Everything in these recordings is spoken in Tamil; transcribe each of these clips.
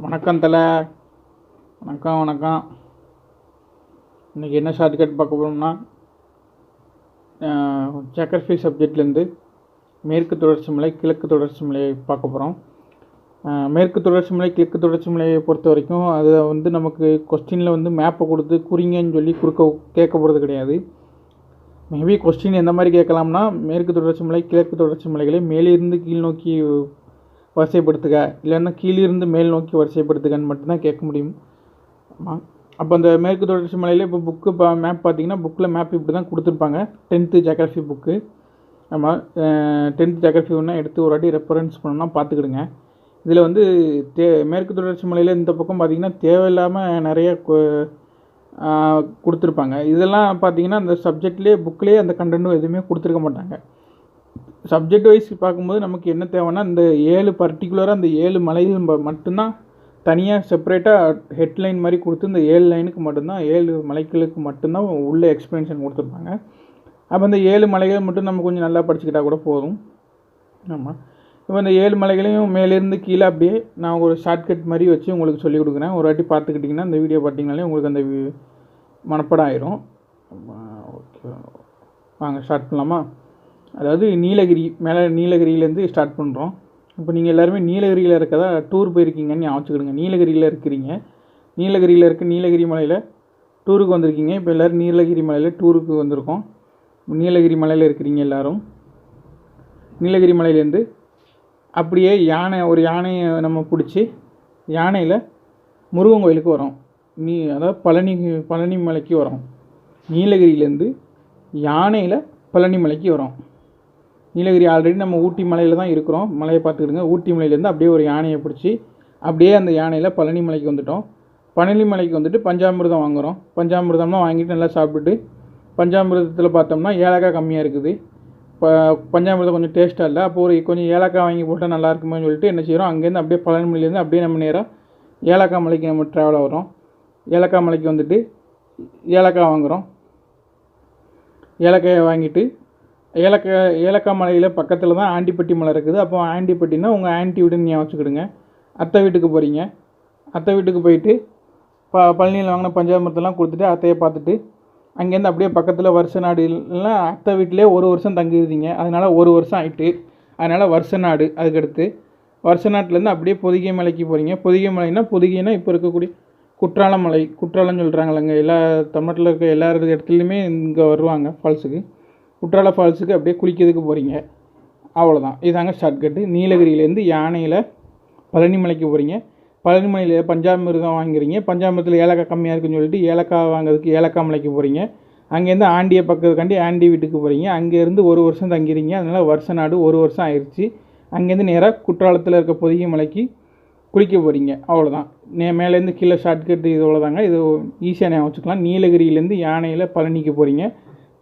வணக்கம் தல. வணக்கம் வணக்கம். இன்றைக்கி என்ன ஷார்ட்கட் பார்க்க போகிறோம்னா, ஜியோகிராஃபி சப்ஜெக்ட்லேருந்து மேற்கு தொடர்ச்சி மலை கிழக்கு தொடர்ச்சி மலையை பார்க்க போகிறோம். மேற்கு தொடர்ச்சி மலை கிழக்கு தொடர்ச்சி மலையை பொறுத்த வரைக்கும் அதை நமக்கு கொஸ்டினில் மேப்பை கொடுத்து குறிங்கன்னு சொல்லி கேட்க போகிறது கிடையாது. மேபி கொஸ்டின் எந்த மாதிரி கேட்கலாம்னா, மேற்கு தொடர்ச்சி மலை கிழக்கு தொடர்ச்சி மலைகளை மேலிருந்து கீழ் நோக்கி வரிசைப்படுத்துக, இல்லைன்னா கீழிருந்து மேல் நோக்கி வரிசைப்படுத்துகன்னு மட்டும்தான் கேட்க முடியும். ஆமாம். அப்போ அந்த மேற்கு தொடர்ச்சி மலையில் இப்போ மேப் பார்த்திங்கன்னா, புக்கில் மேப் இப்படி தான் கொடுத்துருப்பாங்க. 10th geography book. ஆமாம், 10th ஜியோகிராஃபி ஒன்றா எடுத்து ஒரு வாட்டி ரெஃபரன்ஸ் பண்ணோம்னா பார்த்துக்கிடுங்க. இதில் மேற்கு தொடர்ச்சி மலையில் இந்த பக்கம் பார்த்திங்கன்னா தேவையில்லாமல் நிறைய கொடுத்துருப்பாங்க. இதெல்லாம் பார்த்திங்கன்னா அந்த சப்ஜெக்ட்லேயே புக்கிலே அந்த கண்டென்ட்டும் எதுவுமே கொடுத்துருக்க மாட்டாங்க. சப்ஜெக்ட் வைஸ் பார்க்கும்போது நமக்கு என்ன தேவைன்னா, இந்த 7 பர்டிகுலராக அந்த 7 மலைகள் மட்டும்தான் தனியாக செப்பரேட்டாக ஹெட்லைன் மாதிரி கொடுத்து இந்த 7 லைனுக்கு மட்டும்தான் 7 மலைகளுக்கு மட்டும்தான் உள்ள எக்ஸ்ப்ளனேஷன் கொடுத்துருப்பாங்க. அப்போ இந்த 7 மலைகள் மட்டும் நம்ம கொஞ்சம் நல்லா படிச்சுக்கிட்டால் கூட போதும். ஆமாம். இப்போ இந்த 7 மலைகளையும் மேலேருந்து கீழே அப்படியே நான் ஒரு ஷார்ட்கட் மாதிரி வச்சு உங்களுக்கு சொல்லிக் கொடுக்குறேன். ஒரு வாட்டி பார்த்துக்கிட்டிங்கன்னா இந்த வீடியோ பார்த்தீங்கனாலே உங்களுக்கு அந்த மனப்படம் ஆயிரும். ஓகே, வாங்க ஸ்டார்ட் பண்ணலாமா? அதாவது நீலகிரியிலேருந்து ஸ்டார்ட் பண்ணுறோம். இப்போ நீங்கள் எல்லாருமே நீலகிரியில் இருக்கதா டூர் போயிருக்கீங்கன்னு ஞாபகம். நீலகிரியில் இருக்கிறீங்க. நீலகிரி மலையில் டூருக்கு வந்திருக்கீங்க. இப்போ எல்லோரும் நீலகிரி மலையில் டூருக்கு வந்திருக்கோம். நீலகிரி மலையில் இருக்கிறீங்க எல்லோரும். நீலகிரி மலையிலேருந்து அப்படியே ஒரு யானையை நம்ம பிடிச்சி யானையில் முருகன் கோயிலுக்கு வரோம். அதாவது பழனி மலைக்கு வரோம். நீலகிரியிலேருந்து யானையில் பழனி மலைக்கு வரோம். நீலகிரி ஆல்ரெடி நம்ம ஊட்டி மலையில் தான் இருக்கிறோம். மலையை பார்த்துக்கிடுங்க. ஊட்டி மலையிலேருந்து அப்படியே ஒரு யானையை பிடிச்சி அப்படியே அந்த யானையில் பழனி மலைக்கு வந்துட்டோம். பழனி மலைக்கு வந்துட்டு பஞ்சாமிர்தம் வாங்குகிறோம். பஞ்சாமிர்தம்லாம் வாங்கிட்டு நல்லா சாப்பிட்டுட்டு, பஞ்சாமிர்தத்தில் பார்த்தோம்னா ஏலக்காய் கம்மியாக இருக்குது. பஞ்சாமிர்தம் கொஞ்சம் டேஸ்ட்டாக இல்லை. அப்போ கொஞ்சம் ஏலக்காய் வாங்கி போட்டால் நல்லா இருக்குமேன்னு சொல்லிட்டு என்ன செய்கிறோம், அங்கேருந்து அப்படியே பழனி மலையிலேருந்து அப்படியே நம்ம நேராக ஏலக்காய் மலைக்கு நம்ம ட்ராவல் ஆகிறோம். ஏலக்காய் மலைக்கு வந்துட்டு ஏலக்காய் வாங்குகிறோம். ஏலக்காயை வாங்கிட்டு ஏலக்காய் மலையில் பக்கத்தில் தான் ஆண்டிப்பட்டி மலை இருக்குது. அப்போ ஆண்டிப்பட்டினா உங்கள் ஆண்டி வீடுன்னு ஞாபகம் வச்சுக்கிடுங்க. அத்தை வீட்டுக்கு போகிறீங்க. அத்தை வீட்டுக்கு போயிட்டு பழனியில் வாங்கின பஞ்சாமிர்தம்லாம் கொடுத்துட்டு அத்தையை பார்த்துட்டு அங்கேருந்து அப்படியே பக்கத்தில் வருஷ நாடு இல்லைன்னா அத்தை வீட்டிலே ஒரு வருஷம் தங்கியிருந்தீங்க. அதனால் ஒரு வருஷம் ஆகிட்டு, அதனால் வருஷ நாடு. அதுக்கடுத்து வருஷ நாட்டிலேருந்து அப்படியே பொதிகை மலைக்கு போகிறீங்க. பொதிகைனா இப்போ இருக்கக்கூடிய குற்றாலம் மலை. குற்றாலம்னு சொல்கிறாங்களங்க. எல்லா தமிழ்நாட்டில் இருக்க எல்லா இடத்துலையுமே இங்கே வருவாங்க ஃபால்ஸுக்கு. குற்றால ஃபால்ஸுக்கு அப்படியே குளிக்கிறதுக்கு போகிறீங்க. அவ்வளோதான். இதாங்க ஷார்ட்கட்டு. நீலகிரியிலேருந்து யானையில் பழனி மலைக்கு போகிறீங்க. பழனி மலையில் பஞ்சாமிர்தம் வாங்குறீங்க. பஞ்சாமிர்தத்தில் ஏலக்காய் கம்மியாக இருக்குன்னு சொல்லிட்டு ஏலக்காய் வாங்குறதுக்கு ஏலக்காய் மலைக்கு போகிறீங்க. அங்கேருந்து ஆண்டியை பக்கத்துக்காண்டி ஆண்டி வீட்டுக்கு போகிறீங்க. அங்கேருந்து ஒரு வருஷம் தங்கிறீங்க. அதனால் வருஷ நாடு ஒரு வருஷம் ஆயிடுச்சு. அங்கேருந்து நேராக குற்றாலத்தில் இருக்க பொதிகை மலைக்கு குளிக்க போகிறீங்க. அவ்வளோதான். மேலேருந்து கீழே ஷார்ட்கட்டு இது அவ்வளோதாங்க. இது ஈஸியாக ஞாபகம் வச்சுக்கலாம். நீலகிரியிலேருந்து யானையில் பழனிக்கு போகிறீங்க.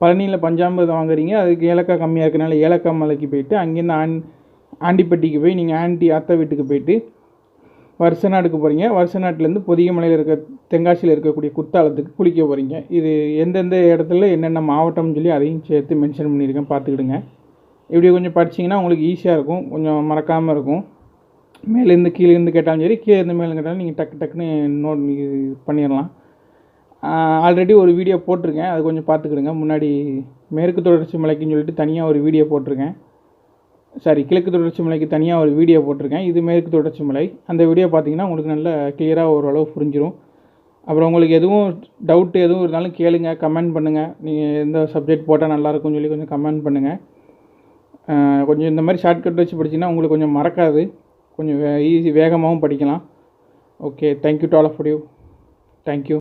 பழனியில் பஞ்சாமிர்தம் வாங்குறீங்க. அதுக்கு ஏலக்காய் கம்மியாக இருக்கனால ஏலக்காய் மலைக்கு போயிட்டு அங்கேருந்து ஆண்டிப்பட்டிக்கு போய் நீங்கள் அத்தை வீட்டுக்கு போயிட்டு வருஷ நாடுக்கு போகிறீங்க. வருஷ நாட்டிலேருந்து பொதிகை மலையில் தென்காசியில் இருக்கக்கூடிய குற்றாலத்துக்கு குளிக்க போகிறீங்க. இது எந்தெந்த இடத்துல என்னென்ன மாவட்டம்னு சொல்லி அதையும் சேர்த்து மென்ஷன் பண்ணியிருக்கேன், பார்த்துக்கிடுங்க. இப்படி கொஞ்சம் படிச்சிங்கன்னா உங்களுக்கு ஈஸியாக இருக்கும், கொஞ்சம் மறக்காமல் இருக்கும். மேலேருந்து கீழேருந்து கேட்டாலும் சரி, கீழேருந்து மேலே கேட்டாலும் நீங்கள் டக்குன்னு நோட் பண்ணிடலாம். ஆல்ரெடி ஒரு வீடியோ போட்டிருக்கேன், அது கொஞ்சம் பார்த்துக்கிடுங்க. முன்னாடி மேற்கு தொடர்ச்சி மலைக்குன்னு சொல்லிட்டு தனியாக ஒரு வீடியோ போட்டிருக்கேன். கிழக்கு தொடர்ச்சி மலைக்கு தனியாக ஒரு வீடியோ போட்டிருக்கேன். இது மேற்கு தொடர்ச்சி மலை. அந்த வீடியோ பார்த்தீங்கன்னா உங்களுக்கு நல்லா கிளியராக ஓரளவு புரிஞ்சிடும். அப்புறம் உங்களுக்கு எதுவும் டவுட்டு எதுவும் இருந்தாலும் கேளுங்க, கமெண்ட் பண்ணுங்கள். நீங்கள் எந்த சப்ஜெக்ட் போட்டால் நல்லாயிருக்கும்னு சொல்லி கொஞ்சம் கமெண்ட் பண்ணுங்கள். கொஞ்சம் இந்த மாதிரி ஷார்ட்கட் வச்சு படிச்சிங்கன்னா உங்களுக்கு கொஞ்சம் மறக்காது, கொஞ்சம் வேகமாகவும் படிக்கலாம். Okay, thank you to all of you. Thank you.